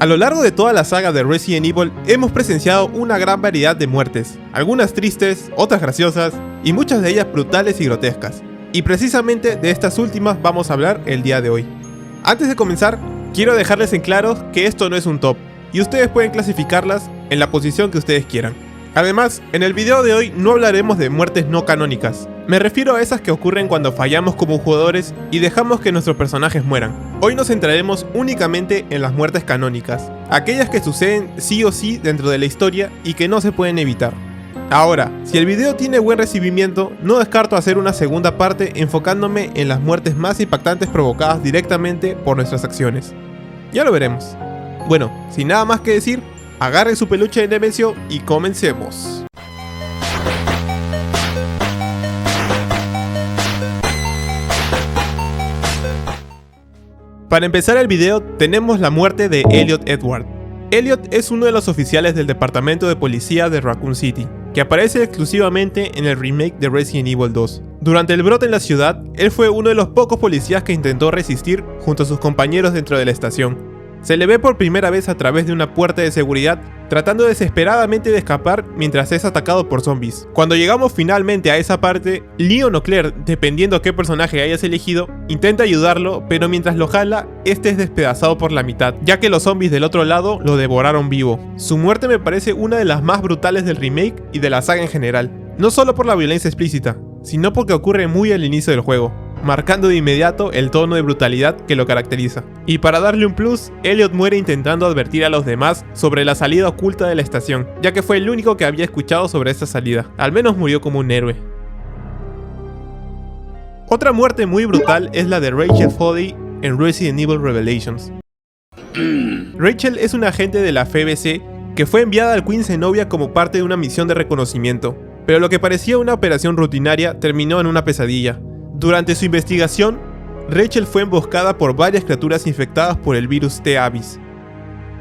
A lo largo de toda la saga de Resident Evil hemos presenciado una gran variedad de muertes, algunas tristes, otras graciosas y muchas de ellas brutales y grotescas. Y precisamente de estas últimas vamos a hablar el día de hoy. Antes de comenzar, quiero dejarles en claro que esto no es un top, y ustedes pueden clasificarlas en la posición que ustedes quieran. Además, en el video de hoy no hablaremos de muertes no canónicas. Me refiero a esas que ocurren cuando fallamos como jugadores y dejamos que nuestros personajes mueran. Hoy nos centraremos únicamente en las muertes canónicas, aquellas que suceden sí o sí dentro de la historia y que no se pueden evitar. Ahora, si el video tiene buen recibimiento, no descarto hacer una segunda parte enfocándome en las muertes más impactantes provocadas directamente por nuestras acciones. Ya lo veremos. Bueno, sin nada más que decir, agarren su peluche de Nemesio y comencemos. Para empezar el video tenemos la muerte de Elliot Edward. Elliot es uno de los oficiales del departamento de policía de Raccoon City, que aparece exclusivamente en el remake de Resident Evil 2. Durante el brote en la ciudad, él fue uno de los pocos policías que intentó resistir junto a sus compañeros dentro de la estación. Se le ve por primera vez a través de una puerta de seguridad, tratando desesperadamente de escapar mientras es atacado por zombies. Cuando llegamos finalmente a esa parte, Leon o Claire, dependiendo a qué personaje hayas elegido, intenta ayudarlo, pero mientras lo jala, este es despedazado por la mitad, ya que los zombies del otro lado lo devoraron vivo. Su muerte me parece una de las más brutales del remake y de la saga en general, no solo por la violencia explícita, sino porque ocurre muy al inicio del juego, marcando de inmediato el tono de brutalidad que lo caracteriza. Y para darle un plus, Elliot muere intentando advertir a los demás sobre la salida oculta de la estación, ya que fue el único que había escuchado sobre esta salida. Al menos murió como un héroe. Otra muerte muy brutal es la de Rachel Foddy en Resident Evil Revelations. Rachel es una agente de la FBC que fue enviada al Queen Zenobia como parte de una misión de reconocimiento, pero lo que parecía una operación rutinaria terminó en una pesadilla. Durante su investigación, Rachel fue emboscada por varias criaturas infectadas por el virus T-Avis.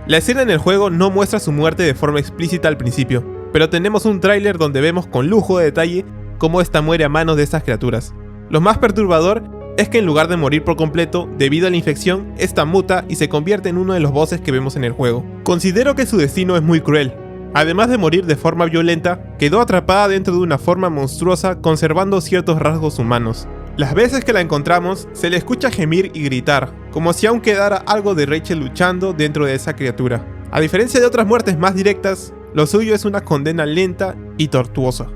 La escena en el juego no muestra su muerte de forma explícita al principio, pero tenemos un tráiler donde vemos con lujo de detalle cómo esta muere a manos de estas criaturas. Lo más perturbador es que en lugar de morir por completo, debido a la infección, esta muta y se convierte en uno de los bosses que vemos en el juego. Considero que su destino es muy cruel. Además de morir de forma violenta, quedó atrapada dentro de una forma monstruosa conservando ciertos rasgos humanos. Las veces que la encontramos, se le escucha gemir y gritar, como si aún quedara algo de Rachel luchando dentro de esa criatura. A diferencia de otras muertes más directas, lo suyo es una condena lenta y tortuosa.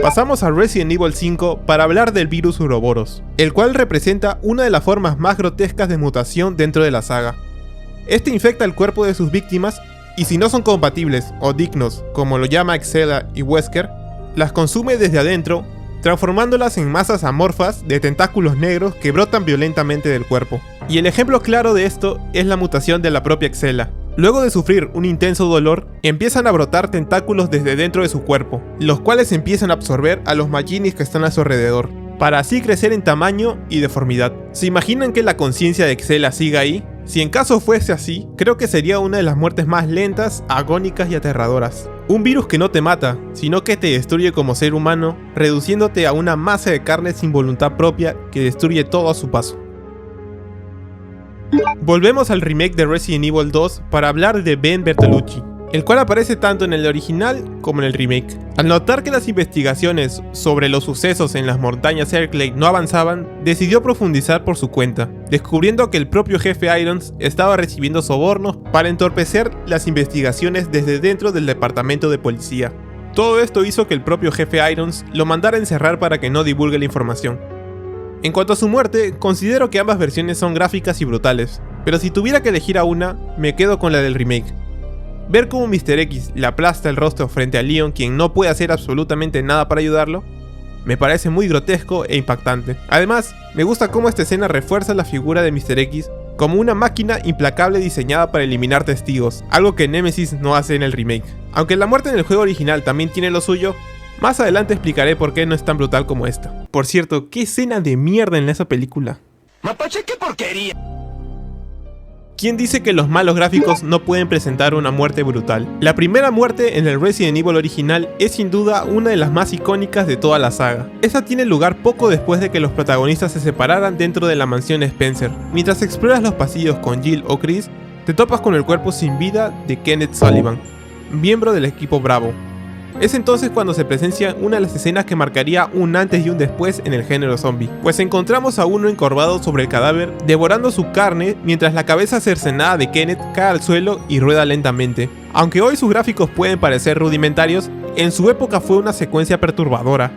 Pasamos a Resident Evil 5 para hablar del virus Uroboros, el cual representa una de las formas más grotescas de mutación dentro de la saga. Este infecta el cuerpo de sus víctimas y si no son compatibles o dignos, como lo llama Excella y Wesker, las consume desde adentro, transformándolas en masas amorfas de tentáculos negros que brotan violentamente del cuerpo. Y el ejemplo claro de esto es la mutación de la propia Excella. Luego de sufrir un intenso dolor, empiezan a brotar tentáculos desde dentro de su cuerpo, los cuales empiezan a absorber a los Maginis que están a su alrededor, para así crecer en tamaño y deformidad. ¿Se imaginan que la conciencia de Excella siga ahí? Si en caso fuese así, creo que sería una de las muertes más lentas, agónicas y aterradoras. Un virus que no te mata, sino que te destruye como ser humano, reduciéndote a una masa de carne sin voluntad propia que destruye todo a su paso. Volvemos al remake de Resident Evil 2 para hablar de Ben Bertolucci, el cual aparece tanto en el original como en el remake. Al notar que las investigaciones sobre los sucesos en las montañas Erklay no avanzaban, decidió profundizar por su cuenta, descubriendo que el propio jefe Irons estaba recibiendo sobornos para entorpecer las investigaciones desde dentro del departamento de policía. Todo esto hizo que el propio jefe Irons lo mandara a encerrar para que no divulgue la información. En cuanto a su muerte, considero que ambas versiones son gráficas y brutales, pero si tuviera que elegir a una, me quedo con la del remake. Ver cómo Mr. X le aplasta el rostro frente a Leon, quien no puede hacer absolutamente nada para ayudarlo, me parece muy grotesco e impactante. Además, me gusta cómo esta escena refuerza la figura de Mr. X como una máquina implacable diseñada para eliminar testigos, algo que Nemesis no hace en el remake. Aunque la muerte en el juego original también tiene lo suyo, más adelante explicaré por qué no es tan brutal como esta. Por cierto, qué escena de mierda en esa película. ¡Mapache, qué porquería! ¿Quién dice que los malos gráficos no pueden presentar una muerte brutal? La primera muerte en el Resident Evil original es sin duda una de las más icónicas de toda la saga. Esta tiene lugar poco después de que los protagonistas se separaran dentro de la mansión Spencer. Mientras exploras los pasillos con Jill o Chris, te topas con el cuerpo sin vida de Kenneth Sullivan, miembro del equipo Bravo. Es entonces cuando se presencia una de las escenas que marcaría un antes y un después en el género zombie, pues encontramos a uno encorvado sobre el cadáver, devorando su carne, mientras la cabeza cercenada de Kenneth cae al suelo y rueda lentamente. Aunque hoy sus gráficos pueden parecer rudimentarios, en su época fue una secuencia perturbadora.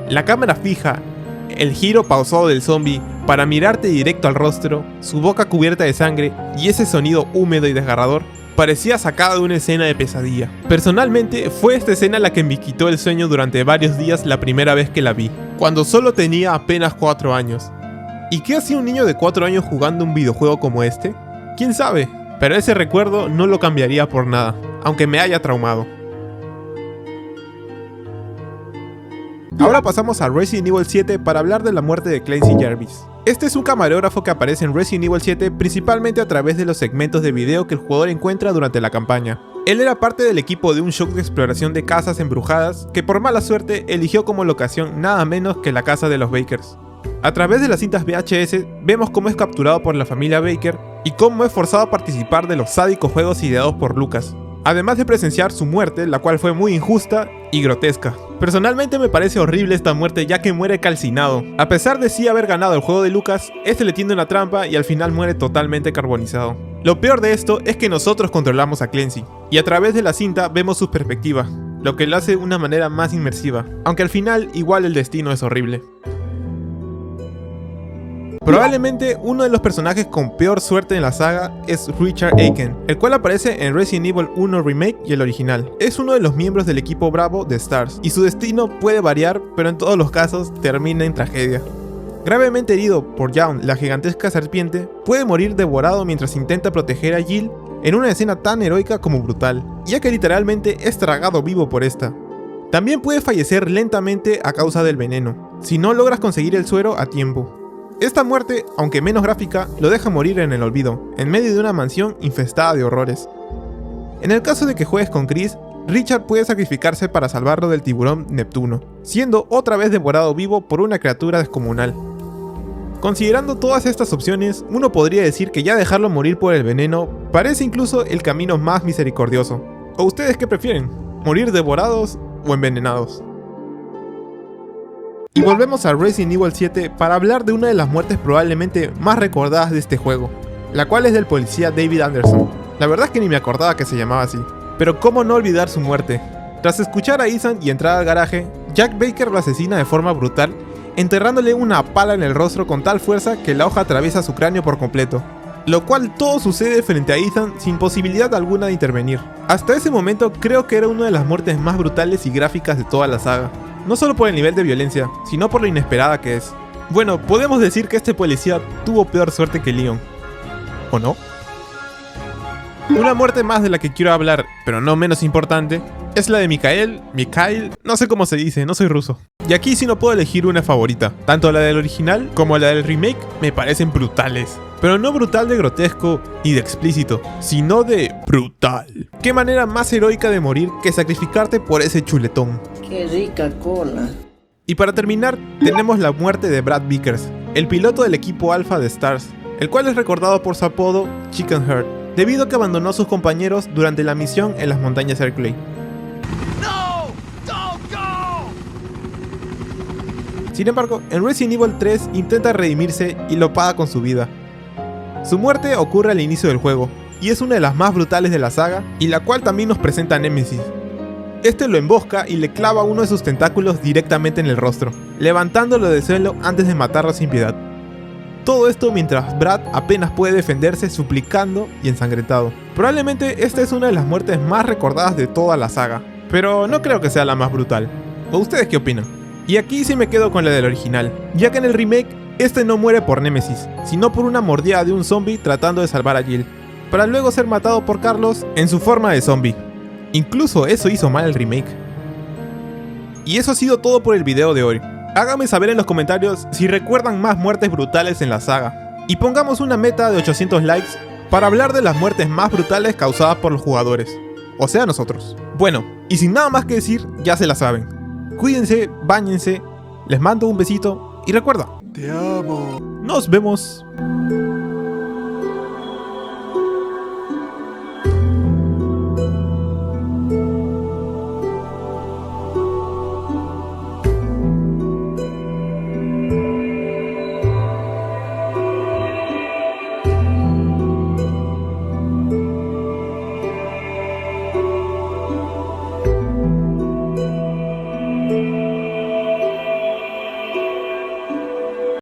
La cámara fija, el giro pausado del zombie para mirarte directo al rostro, su boca cubierta de sangre y ese sonido húmedo y desgarrador, parecía sacada de una escena de pesadilla. Personalmente, fue esta escena la que me quitó el sueño durante varios días la primera vez que la vi, cuando solo tenía apenas 4 años. ¿Y qué hacía un niño de 4 años jugando un videojuego como este? ¿Quién sabe? Pero ese recuerdo no lo cambiaría por nada, aunque me haya traumado. Ahora pasamos a Resident Evil 7 para hablar de la muerte de Clancy Jarvis. Este es un camarógrafo que aparece en Resident Evil 7 principalmente a través de los segmentos de video que el jugador encuentra durante la campaña. Él era parte del equipo de un show de exploración de casas embrujadas que por mala suerte eligió como locación nada menos que la casa de los Bakers. A través de las cintas VHS vemos cómo es capturado por la familia Baker y cómo es forzado a participar de los sádicos juegos ideados por Lucas, además de presenciar su muerte, la cual fue muy injusta y grotesca. Personalmente me parece horrible esta muerte ya que muere calcinado. A pesar de sí haber ganado el juego de Lucas, este le tiende una trampa y al final muere totalmente carbonizado. Lo peor de esto es que nosotros controlamos a Clancy, y a través de la cinta vemos su perspectiva, lo que lo hace de una manera más inmersiva, aunque al final igual el destino es horrible. Probablemente uno de los personajes con peor suerte en la saga es Richard Aiken, el cual aparece en Resident Evil 1 Remake y el original. Es uno de los miembros del equipo Bravo de STARS, y su destino puede variar, pero en todos los casos termina en tragedia. Gravemente herido por Yawn, la gigantesca serpiente, puede morir devorado mientras intenta proteger a Jill en una escena tan heroica como brutal, ya que literalmente es tragado vivo por esta. También puede fallecer lentamente a causa del veneno, si no logras conseguir el suero a tiempo. Esta muerte, aunque menos gráfica, lo deja morir en el olvido, en medio de una mansión infestada de horrores. En el caso de que juegues con Chris, Richard puede sacrificarse para salvarlo del tiburón Neptuno, siendo otra vez devorado vivo por una criatura descomunal. Considerando todas estas opciones, uno podría decir que ya dejarlo morir por el veneno parece incluso el camino más misericordioso. ¿O ustedes qué prefieren? ¿Morir devorados o envenenados? Y volvemos a Resident Evil 7 para hablar de una de las muertes probablemente más recordadas de este juego, la cual es del policía David Anderson. La verdad es que ni me acordaba que se llamaba así, pero cómo no olvidar su muerte. Tras escuchar a Ethan y entrar al garaje, Jack Baker lo asesina de forma brutal, enterrándole una pala en el rostro con tal fuerza que la hoja atraviesa su cráneo por completo, lo cual todo sucede frente a Ethan sin posibilidad alguna de intervenir. Hasta ese momento creo que era una de las muertes más brutales y gráficas de toda la saga. No solo por el nivel de violencia, sino por lo inesperada que es. Bueno, podemos decir que este policía tuvo peor suerte que Leon. ¿O no? Una muerte más de la que quiero hablar, pero no menos importante, es la de Mikhail, no sé cómo se dice, no soy ruso. Y aquí sí no puedo elegir una favorita. Tanto la del original como la del remake me parecen brutales. Pero no brutal de grotesco y de explícito, sino de brutal. ¿Qué manera más heroica de morir que sacrificarte por ese chuletón? ¡Qué rica cola! Y para terminar, tenemos la muerte de Brad Vickers, el piloto del equipo Alpha de STARS, el cual es recordado por su apodo Chicken Heart, debido a que abandonó a sus compañeros durante la misión en las montañas Erclay. No, don't go. Sin embargo, en Resident Evil 3 intenta redimirse y lo paga con su vida. Su muerte ocurre al inicio del juego, y es una de las más brutales de la saga, y la cual también nos presenta a Nemesis. Este lo embosca y le clava uno de sus tentáculos directamente en el rostro, levantándolo del suelo antes de matarlo sin piedad. Todo esto mientras Brad apenas puede defenderse suplicando y ensangrentado. Probablemente esta es una de las muertes más recordadas de toda la saga, pero no creo que sea la más brutal. ¿O ustedes qué opinan? Y aquí sí me quedo con la del original, ya que en el remake este no muere por Nemesis, sino por una mordida de un zombie tratando de salvar a Jill, para luego ser matado por Carlos en su forma de zombie. Incluso eso hizo mal el remake. Y eso ha sido todo por el video de hoy. Háganme saber en los comentarios si recuerdan más muertes brutales en la saga. Y pongamos una meta de 800 likes para hablar de las muertes más brutales causadas por los jugadores, o sea nosotros. Bueno, y sin nada más que decir, ya se la saben. Cuídense, báñense, les mando un besito y recuerda, Te amo. nos vemos.